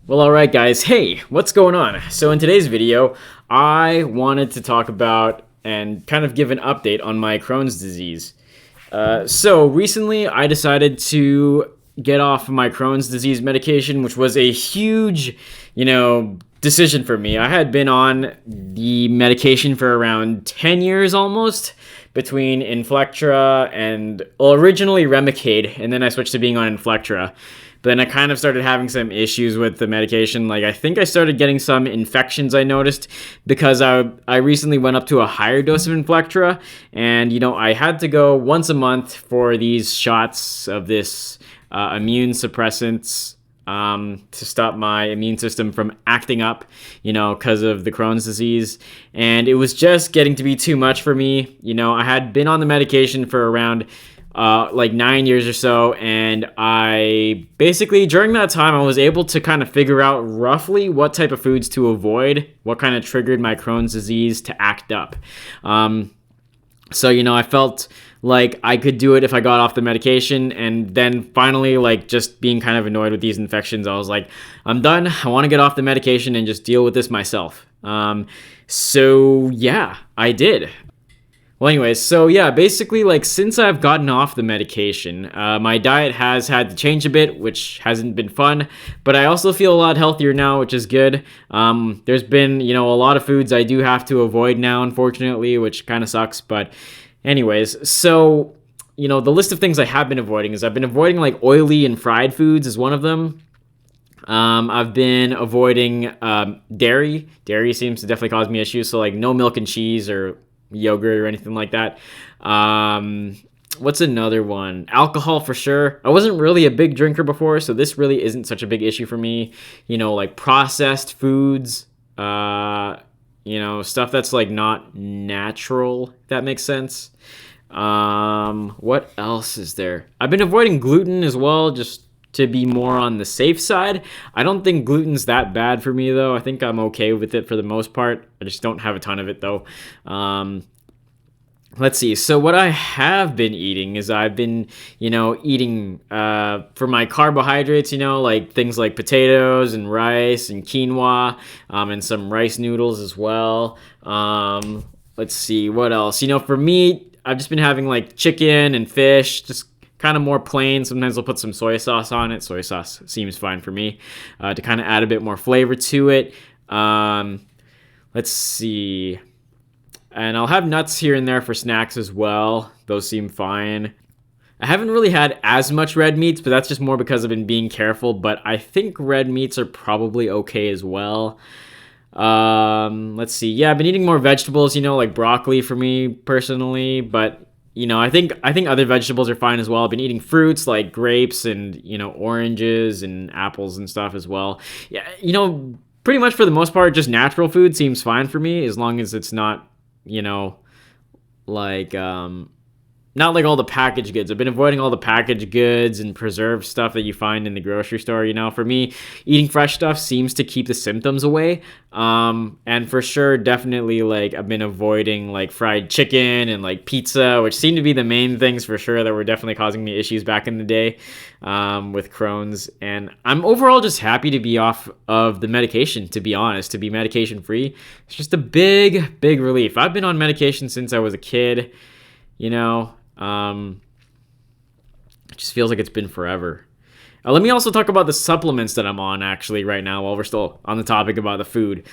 Well, alright guys, hey, what's going on? So in today's video, I wanted to talk about and kind of give an update on my Crohn's disease. So recently I decided to get off my Crohn's disease medication, which was a huge, decision for me. I had been on the medication for around 10 years almost, between Inflectra and, well, originally Remicade, and then I switched to being on Inflectra. But then I kind of started having some issues with the medication. Like, I think I started getting some infections, I noticed, because I recently went up to a higher dose of Inflectra. And, I had to go once a month for these shots of this immune suppressants to stop my immune system from acting up, because of the Crohn's disease. And it was just getting to be too much for me. I had been on the medication for around like 9 years or so, and I basically during that time I was able to kind of figure out roughly what type of foods to avoid, what kind of triggered my Crohn's disease to act up. So I felt like I could do it if I got off the medication, and then finally, like, just being kind of annoyed with these infections, I was like, I'm done. I want to get off the medication and just deal with this myself. So yeah, I did. Well, anyways, so yeah, basically, like, since I've gotten off the medication, my diet has had to change a bit, which hasn't been fun, but I also feel a lot healthier now, which is good. There's been, a lot of foods I do have to avoid now, unfortunately, which kind of sucks, but anyways, so, the list of things I have been avoiding is I've been avoiding, like, oily and fried foods is one of them. I've been avoiding dairy. Dairy seems to definitely cause me issues, so, like, no milk and cheese or yogurt or anything like that. What's another one? Alcohol for sure. I wasn't really a big drinker before, so this really isn't such a big issue for me. Like processed foods, stuff that's like not natural, if that makes sense. What else is there? I've been avoiding gluten as well, just to be more on the safe side. I don't think gluten's that bad for me, though. I think I'm okay with it for the most part. I just don't have a ton of it, though. Let's see. So what I have been eating is I've been, eating for my carbohydrates, like things like potatoes and rice and quinoa, and some rice noodles as well. Let's see. What else? For meat, I've just been having like chicken and fish, just kind of more plain. Sometimes I'll put some soy sauce on it. Soy sauce seems fine for me, to kind of add a bit more flavor to it. Let's see. And I'll have nuts here and there for snacks as well. Those seem fine. I haven't really had as much red meats, but that's just more because I've been being careful. But I think red meats are probably okay as well. Let's see. Yeah, I've been eating more vegetables, like broccoli for me personally, but I think other vegetables are fine as well. I've been eating fruits like grapes and, oranges and apples and stuff as well. Yeah, pretty much for the most part, just natural food seems fine for me as long as it's not, like, not like all the packaged goods. I've been avoiding all the packaged goods and preserved stuff that you find in the grocery store. For me, eating fresh stuff seems to keep the symptoms away. And for sure, definitely, like, I've been avoiding like fried chicken and like pizza, which seem to be the main things for sure that were definitely causing me issues back in the day, with Crohn's. And I'm overall just happy to be off of the medication, to be honest, to be medication free. It's just a big, big relief. I've been on medication since I was a kid, it just feels like it's been forever. Let me also talk about the supplements that I'm on actually right now while we're still on the topic about the food.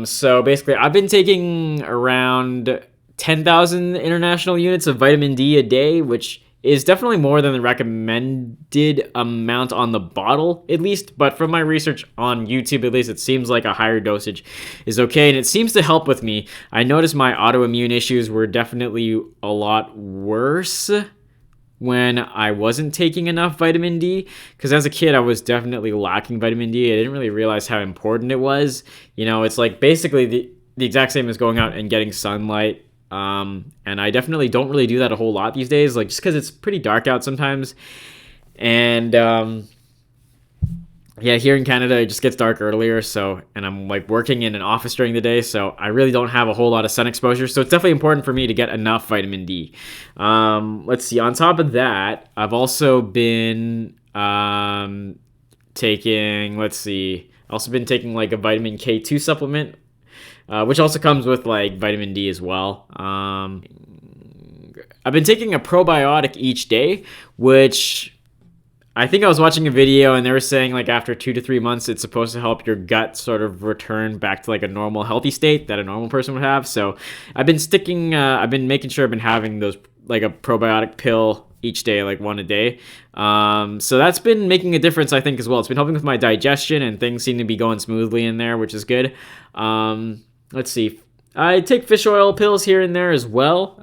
So basically, I've been taking around 10,000 international units of vitamin D a day, which is definitely more than the recommended amount on the bottle, at least. But from my research on YouTube, at least, it seems like a higher dosage is okay, and it seems to help with me. I noticed my autoimmune issues were definitely a lot worse when I wasn't taking enough vitamin D, because as a kid, I was definitely lacking vitamin D. I didn't really realize how important it was. It's like basically the exact same as going out and getting sunlight. And I definitely don't really do that a whole lot these days, like, just because it's pretty dark out sometimes. And yeah, here in Canada, it just gets dark earlier, and I'm like working in an office during the day, so I really don't have a whole lot of sun exposure, so it's definitely important for me to get enough vitamin D. Let's see, on top of that, I've also been taking, let's see, also been taking like a vitamin K2 supplement, which also comes with like vitamin D as well. I've been taking a probiotic each day, which I think I was watching a video and they were saying like after 2 to 3 months, it's supposed to help your gut sort of return back to like a normal healthy state that a normal person would have. So I've been making sure I've been having those like a probiotic pill each day, like one a day. So that's been making a difference, I think, as well. It's been helping with my digestion and things seem to be going smoothly in there, which is good. Let's see. I take fish oil pills here and there as well.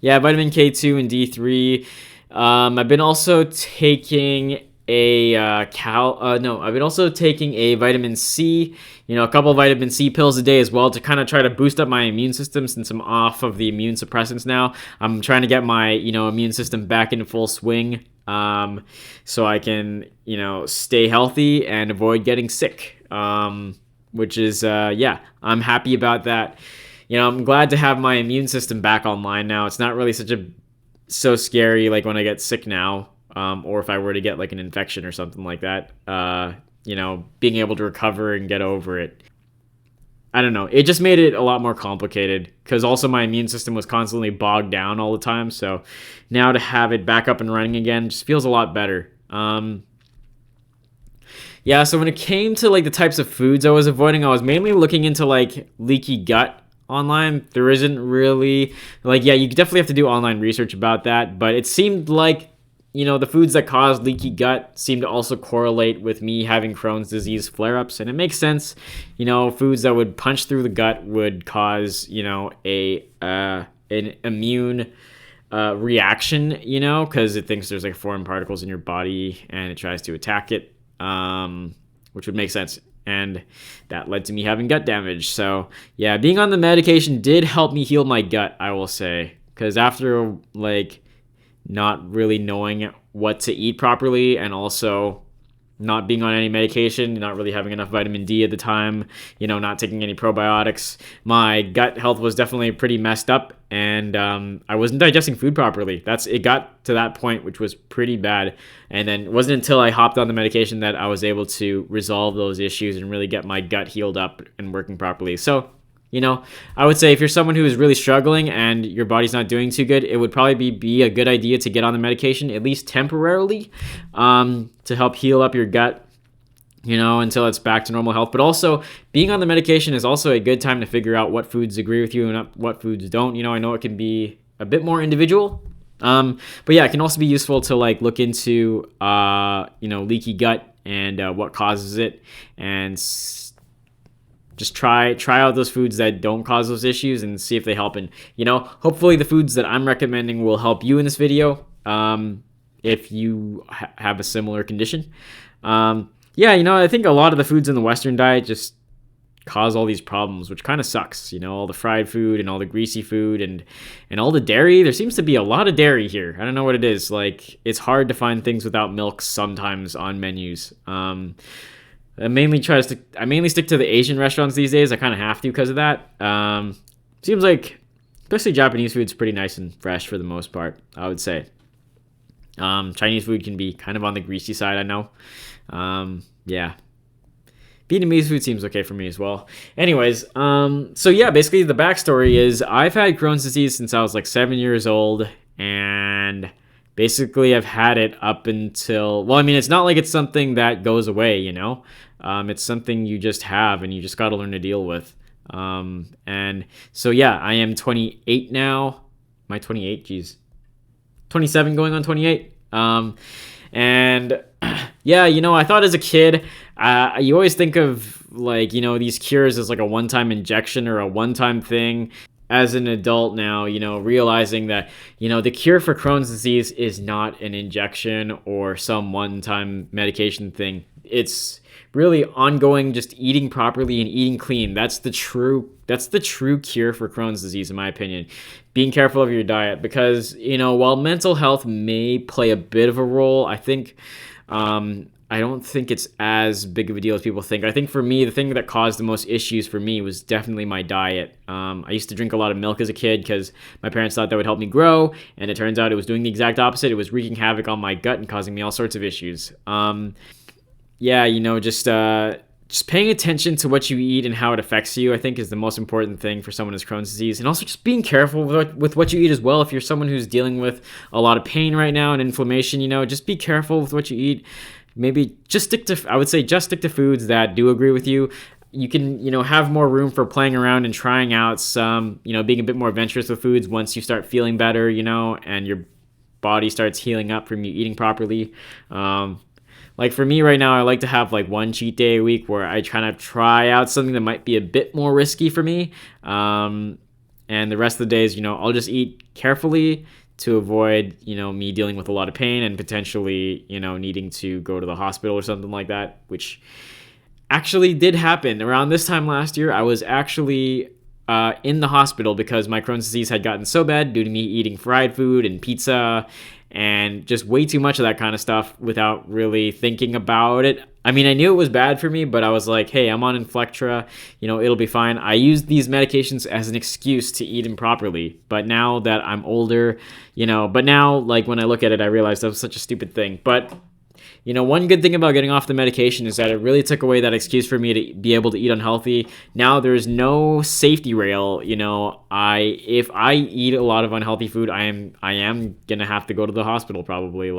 Yeah, vitamin K2 and D3. I've been also taking I've been also taking a vitamin C, a couple of vitamin C pills a day as well to kind of try to boost up my immune system since I'm off of the immune suppressants now. I'm trying to get my, immune system back into full swing, so I can, stay healthy and avoid getting sick, which is, I'm happy about that. I'm glad to have my immune system back online now. It's not really so scary like when I get sick now, or if I were to get like an infection or something like that. Being able to recover and get over it. I don't know. It just made it a lot more complicated because also my immune system was constantly bogged down all the time. So now to have it back up and running again just feels a lot better. Yeah, so when it came to like the types of foods I was avoiding, I was mainly looking into like leaky gut online. There isn't really you definitely have to do online research about that, but it seemed like the foods that cause leaky gut seem to also correlate with me having Crohn's disease flare-ups, and it makes sense. Foods that would punch through the gut would cause an immune reaction, because it thinks there's like foreign particles in your body and it tries to attack it, which would make sense. And that led to me having gut damage. So yeah, being on the medication did help me heal my gut, I will say. Because after not really knowing what to eat properly and also not being on any medication, not really having enough vitamin D at the time, not taking any probiotics, my gut health was definitely pretty messed up, and I wasn't digesting food properly. It got to that point, which was pretty bad. And then it wasn't until I hopped on the medication that I was able to resolve those issues and really get my gut healed up and working properly. So, I would say if you're someone who is really struggling and your body's not doing too good, it would probably be a good idea to get on the medication, at least temporarily, to help heal up your gut, until it's back to normal health. But also, being on the medication is also a good time to figure out what foods agree with you and what foods don't. I know it can be a bit more individual. But yeah, it can also be useful to look into, leaky gut and what causes it, and just try out those foods that don't cause those issues and see if they help. And, hopefully the foods that I'm recommending will help you in this video, if you have a similar condition. I think a lot of the foods in the Western diet just cause all these problems, which kind of sucks. All the fried food and all the greasy food and all the dairy. There seems to be a lot of dairy here. I don't know what it is. It's hard to find things without milk sometimes on menus. I mainly stick to the Asian restaurants these days. I kind of have to because of that. Seems like, especially Japanese food's pretty nice and fresh for the most part, I would say. Chinese food can be kind of on the greasy side, I know. Yeah. Vietnamese food seems okay for me as well. Anyways, so yeah, basically the backstory is I've had Crohn's disease since I was 7 years old, and basically I've had it up until, it's not like it's something that goes away, it's something you just have and you just got to learn to deal with. And so yeah, I am 28 now. Am I 28? Geez. 27 going on 28. And yeah, I thought as a kid, you always think of these cures as a one-time injection or a one-time thing. As an adult now, realizing that, the cure for Crohn's disease is not an injection or some one-time medication thing. It's really ongoing, just eating properly and eating clean. That's the true cure for Crohn's disease, in my opinion. Being careful of your diet, because, while mental health may play a bit of a role, I think, I don't think it's as big of a deal as people think. I think for me, the thing that caused the most issues for me was definitely my diet. I used to drink a lot of milk as a kid because my parents thought that would help me grow, and it turns out it was doing the exact opposite. It was wreaking havoc on my gut and causing me all sorts of issues. Yeah, just paying attention to what you eat and how it affects you, I think, is the most important thing for someone with Crohn's disease. And also just being careful with what you eat as well. If you're someone who's dealing with a lot of pain right now and inflammation, just be careful with what you eat. Maybe I would say just stick to foods that do agree with you. You can, have more room for playing around and trying out some, being a bit more adventurous with foods once you start feeling better, and your body starts healing up from you eating properly. Like for me right now, I like to have like one cheat day a week where I kind of try out something that might be a bit more risky for me. And the rest of the days, I'll just eat carefully to avoid, me dealing with a lot of pain and potentially, needing to go to the hospital or something like that, which actually did happen. Around this time last year, I was actually in the hospital because my Crohn's disease had gotten so bad due to me eating fried food and pizza and just way too much of that kind of stuff without really thinking about it. I mean, I knew it was bad for me, but I was like, hey, I'm on Inflectra, it'll be fine. I used these medications as an excuse to eat improperly. But now that I'm older, but now, like, when I look at it, I realize that was such a stupid thing. But one good thing about getting off the medication is that it really took away that excuse for me to be able to eat unhealthy. Now there's no safety rail. If I eat a lot of unhealthy food, I am gonna have to go to the hospital probably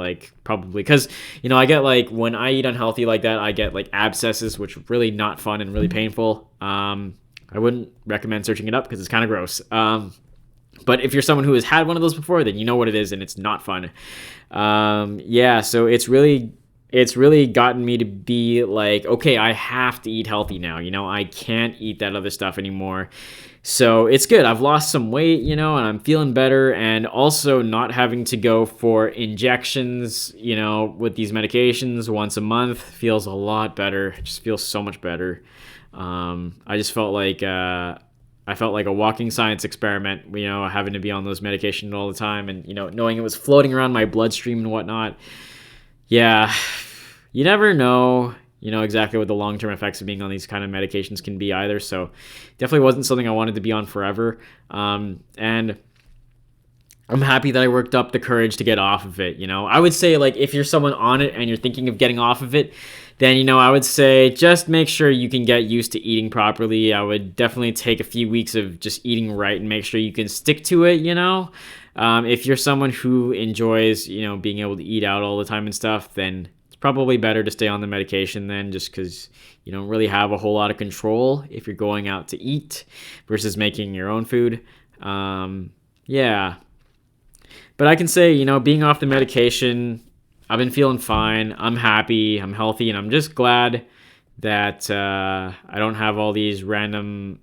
because I get like when I eat unhealthy like that, I get like abscesses, which are really not fun and really painful. I wouldn't recommend searching it up because it's kind of gross. But if you're someone who has had one of those before, then you know what it is and it's not fun. So it's really gotten me to be like, okay, I have to eat healthy now. I can't eat that other stuff anymore. So it's good. I've lost some weight, and I'm feeling better. And also not having to go for injections, with these medications once a month feels a lot better. It just feels so much better. I just felt like a walking science experiment, having to be on those medications all the time and, knowing it was floating around my bloodstream and whatnot. Yeah, you never know, exactly what the long-term effects of being on these kind of medications can be either. So definitely wasn't something I wanted to be on forever. And I'm happy that I worked up the courage to get off of it. I would say, like, if you're someone on it and you're thinking of getting off of it, then, I would say just make sure you can get used to eating properly. I would definitely take a few weeks of just eating right and make sure you can stick to it, If you're someone who enjoys, being able to eat out all the time and stuff, then it's probably better to stay on the medication then, just because you don't really have a whole lot of control if you're going out to eat versus making your own food. Yeah. But I can say, being off the medication, I've been feeling fine. I'm happy. I'm healthy. And I'm just glad that I don't have all these random,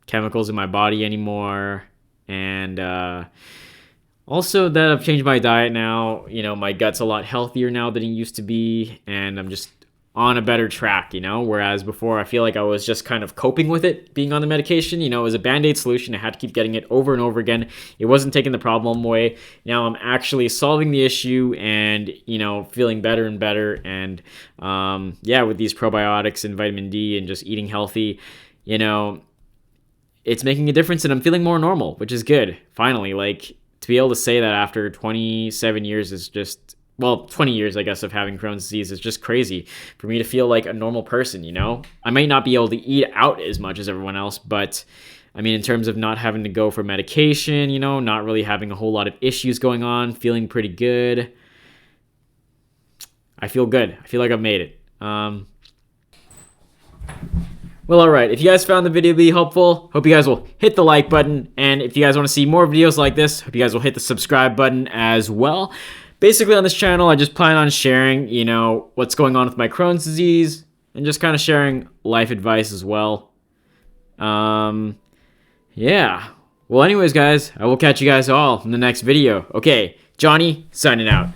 chemicals in my body anymore. And also that I've changed my diet now. My gut's a lot healthier now than it used to be. And I'm just on a better track, whereas before I feel like I was just kind of coping with it being on the medication. It was a band-aid solution. I had to keep getting it over and over again. It wasn't taking the problem away. Now I'm actually solving the issue and, feeling better and better. And with these probiotics and vitamin D and just eating healthy, it's making a difference and I'm feeling more normal, which is good. Finally, like, to be able to say that after 27 years is just, 20 years, I guess, of having Crohn's disease is just crazy for me to feel like a normal person, I might not be able to eat out as much as everyone else, but I mean, in terms of not having to go for medication, not really having a whole lot of issues going on, feeling pretty good. I feel good. I feel like I've made it. Well, all right. If you guys found the video to be helpful, hope you guys will hit the like button. And if you guys want to see more videos like this, hope you guys will hit the subscribe button as well. Basically, on this channel, I just plan on sharing, what's going on with my Crohn's disease and just kind of sharing life advice as well. Yeah. Well, anyways, guys, I will catch you guys all in the next video. Okay, Johnny, signing out.